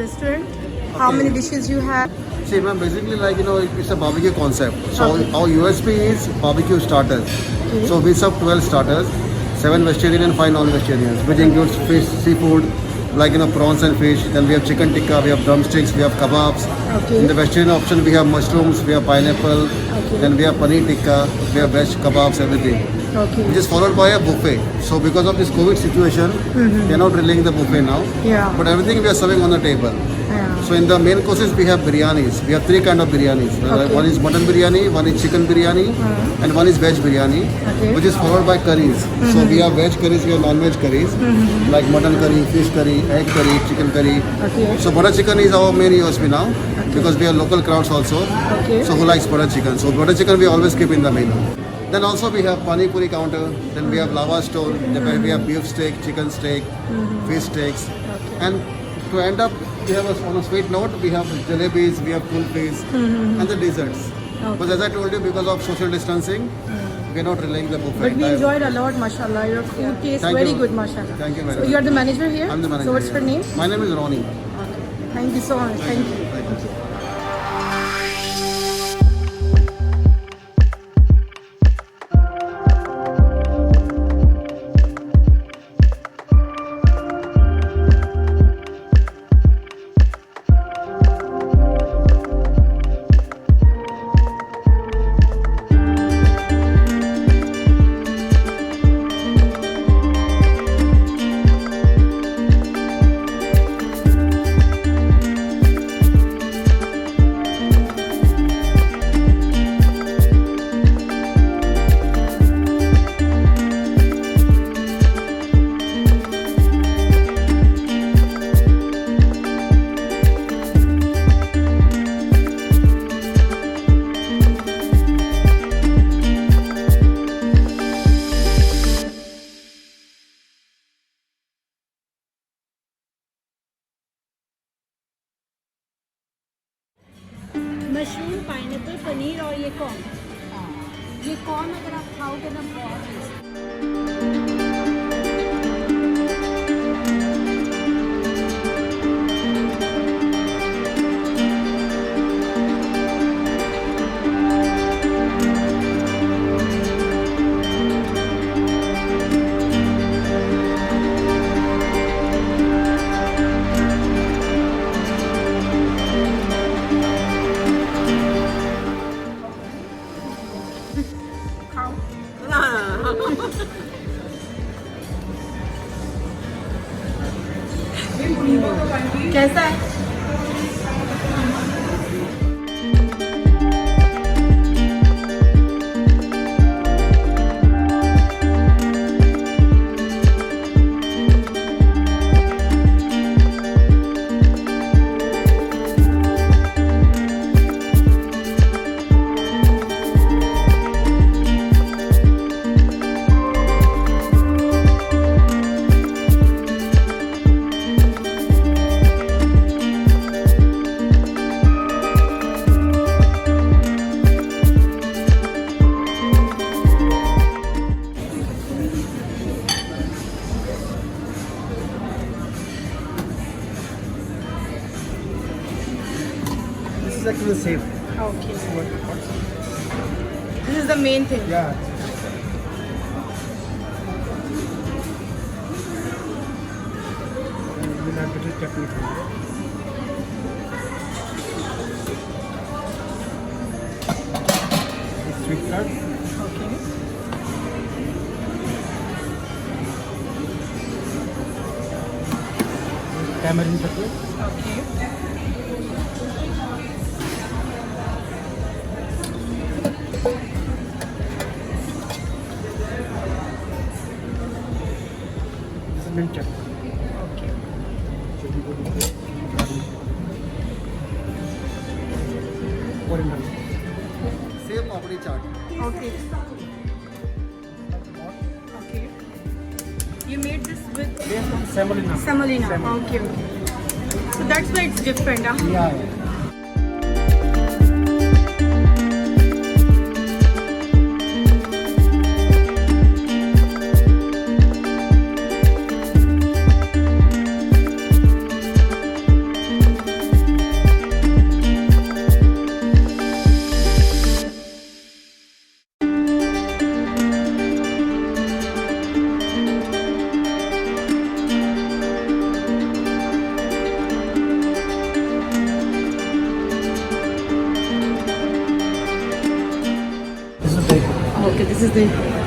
restaurant? How many dishes you have? See, ma'am, basically, like, it's a barbecue concept. So our USP is barbecue starters. Okay. So we serve 12 starters, 7 vegetarian and 5 non-vegetarians, which includes fish, seafood, like, prawns and fish. Then we have chicken tikka, we have drumsticks, we have kebabs. Okay. In the vegetarian option, we have mushrooms, we have pineapple, Okay. then we have paneer tikka, we have veg kebabs, everything. Okay. Which is followed by a buffet. So because of this COVID situation, we are not relaying the buffet now. Yeah. But everything we are serving on the table. Yeah. So in the main courses we have biryanis. We have 3 kind of biryanis. Okay. One is mutton biryani, one is chicken biryani, and one is veg biryani, Okay. which is followed by curries. So we have veg curries, we have non-veg curries, like mutton curry, fish curry, egg curry, chicken curry. Okay. So butter chicken is our main USP now, because we have local crowds also. Okay. So who likes butter chicken? So butter chicken we always keep in the menu. Then also we have pani puri counter. Then we have lava stone. Then we have beef steak, chicken steak, fish steaks, and to end up, we have on a sweet note, we have jalebis, we have kulfis, and the desserts. But as I told you, because of social distancing, we are not relaying the buffet. But we enjoyed a lot, mashallah. Your food tastes Thank very you. good, mashallah. Thank you very So much. you are the manager here? I'm the manager. So what's here. your name? My name is Ronnie. Thank you so much. Thank you. Thank you. Mushroom pineapple paneer और ये corn अगर आप खाओगे ना बहुत tasty. कैसा है? This is actually safe. Okay. This is the main thing. Yeah. We'll have little chutney for you. Sweet card. Okay. Tamarind chutney. Okay. This is mint chutney. Okay. Same papdi chaat. Okay. Okay. You made this with Semolina. semolina. Okay, okay. So that's why it's different, huh? Yeah. Tuesday.